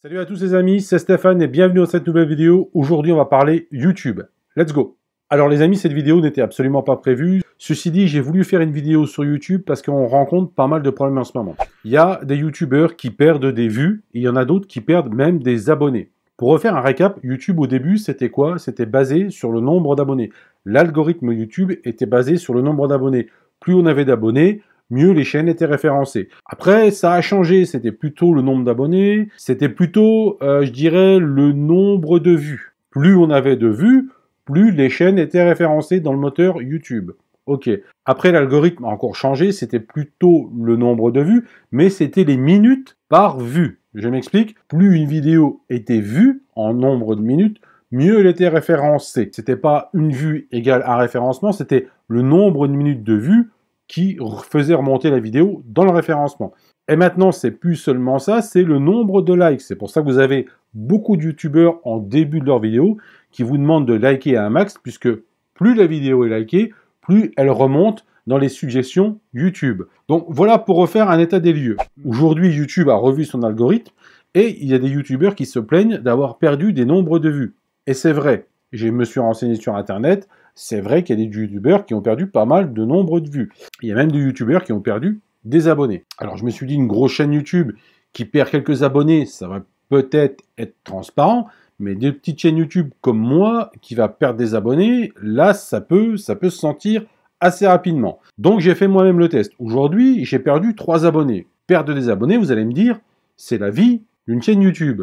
Salut à tous les amis, c'est Stéphane et bienvenue dans cette nouvelle vidéo. Aujourd'hui, on va parler YouTube. Let's go! Alors les amis, cette vidéo n'était absolument pas prévue. Ceci dit, j'ai voulu faire une vidéo sur YouTube parce qu'on rencontre pas mal de problèmes en ce moment. Il y a des YouTubeurs qui perdent des vues et il y en a d'autres qui perdent même des abonnés. Pour refaire un récap, YouTube au début, c'était quoi? C'était basé sur le nombre d'abonnés. L'algorithme YouTube était basé sur le nombre d'abonnés. Plus on avait d'abonnés, mieux les chaînes étaient référencées. Après, ça a changé, c'était plutôt le nombre d'abonnés, c'était plutôt, je dirais, le nombre de vues. Plus on avait de vues, plus les chaînes étaient référencées dans le moteur YouTube. Ok. Après, l'algorithme a encore changé, c'était plutôt le nombre de vues, mais c'était les minutes par vue. Je m'explique, plus une vidéo était vue en nombre de minutes, mieux elle était référencée. C'était pas une vue égale un référencement, c'était le nombre de minutes de vue qui faisait remonter la vidéo dans le référencement. Et maintenant, c'est plus seulement ça, c'est le nombre de likes. C'est pour ça que vous avez beaucoup de youtubeurs en début de leur vidéo qui vous demandent de liker à un max, puisque plus la vidéo est likée, plus elle remonte dans les suggestions YouTube. Donc voilà pour refaire un état des lieux. Aujourd'hui, YouTube a revu son algorithme et il y a des youtubeurs qui se plaignent d'avoir perdu des nombres de vues. Et c'est vrai, je me suis renseigné sur Internet, c'est vrai qu'il y a des youtubeurs qui ont perdu pas mal de nombre de vues. Il y a même des youtubeurs qui ont perdu des abonnés. Alors je me suis dit, une grosse chaîne YouTube qui perd quelques abonnés, ça va peut-être être transparent, mais des petites chaînes YouTube comme moi, qui va perdre des abonnés, là, ça peut se sentir assez rapidement. Donc j'ai fait moi-même le test. Aujourd'hui, j'ai perdu 3 abonnés. Perdre des abonnés, vous allez me dire, c'est la vie d'une chaîne YouTube.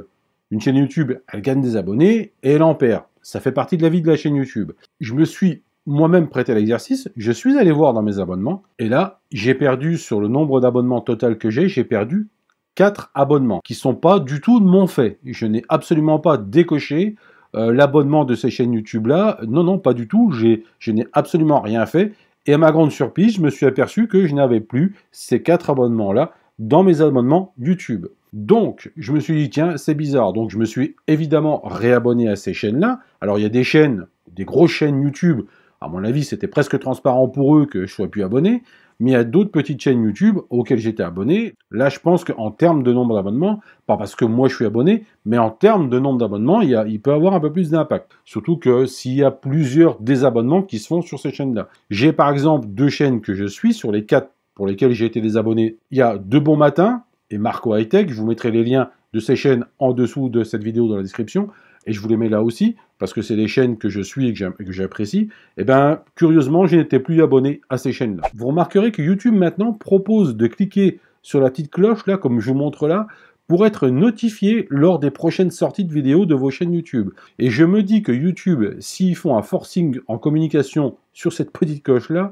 Une chaîne YouTube, elle gagne des abonnés et elle en perd. Ça fait partie de la vie de la chaîne YouTube. Je me suis moi-même prêté à l'exercice, je suis allé voir dans mes abonnements, et là, j'ai perdu sur le nombre d'abonnements total que j'ai perdu 4 abonnements, qui ne sont pas du tout de mon fait. Je n'ai absolument pas décoché l'abonnement de ces chaînes YouTube-là. Non, non, pas du tout. Je n'ai absolument rien fait. Et à ma grande surprise, je me suis aperçu que je n'avais plus ces 4 abonnements-là dans mes abonnements YouTube. Donc, je me suis dit, tiens, c'est bizarre. Donc, je me suis évidemment réabonné à ces chaînes-là. Alors, il y a des chaînes, des grosses chaînes YouTube. À mon avis, c'était presque transparent pour eux que je sois plus abonné. Mais il y a d'autres petites chaînes YouTube auxquelles j'étais abonné. Là, je pense qu'en termes de nombre d'abonnements, pas parce que moi je suis abonné, mais en termes de nombre d'abonnements, il peut avoir un peu plus d'impact. Surtout que s'il y a plusieurs désabonnements qui se font sur ces chaînes-là. J'ai par exemple 2 chaînes que je suis sur les 4 pour lesquelles j'ai été désabonné. Il y a De Bon Matin et Marco High Tech. Je vous mettrai les liens de ces chaînes en dessous de cette vidéo dans la description. Et je vous les mets là aussi, parce que c'est des chaînes que je suis et que j'apprécie. Et bien, curieusement, je n'étais plus abonné à ces chaînes-là. Vous remarquerez que YouTube maintenant propose de cliquer sur la petite cloche, là, comme je vous montre là, pour être notifié lors des prochaines sorties de vidéos de vos chaînes YouTube. Et je me dis que YouTube, s'ils font un forcing en communication sur cette petite cloche-là,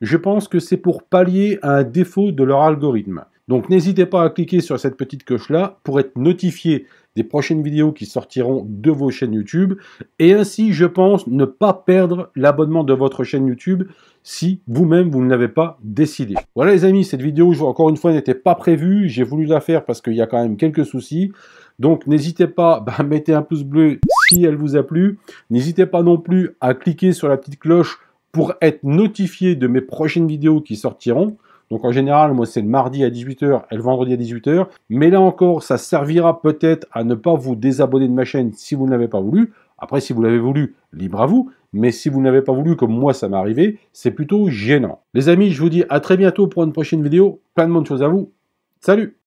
je pense que c'est pour pallier à un défaut de leur algorithme. Donc n'hésitez pas à cliquer sur cette petite cloche-là pour être notifié des prochaines vidéos qui sortiront de vos chaînes YouTube. Et ainsi, je pense, ne pas perdre l'abonnement de votre chaîne YouTube si vous-même, vous ne l'avez pas décidé. Voilà les amis, cette vidéo, encore une fois, n'était pas prévue. J'ai voulu la faire parce qu'il y a quand même quelques soucis. Donc n'hésitez pas, mettez un pouce bleu si elle vous a plu. N'hésitez pas non plus à cliquer sur la petite cloche pour être notifié de mes prochaines vidéos qui sortiront. Donc en général, moi c'est le mardi à 18h et le vendredi à 18h. Mais là encore, ça servira peut-être à ne pas vous désabonner de ma chaîne si vous ne l'avez pas voulu. Après, si vous l'avez voulu, libre à vous. Mais si vous ne l'avez pas voulu, comme moi ça m'est arrivé, c'est plutôt gênant. Les amis, je vous dis à très bientôt pour une prochaine vidéo. Plein de bonnes choses à vous. Salut!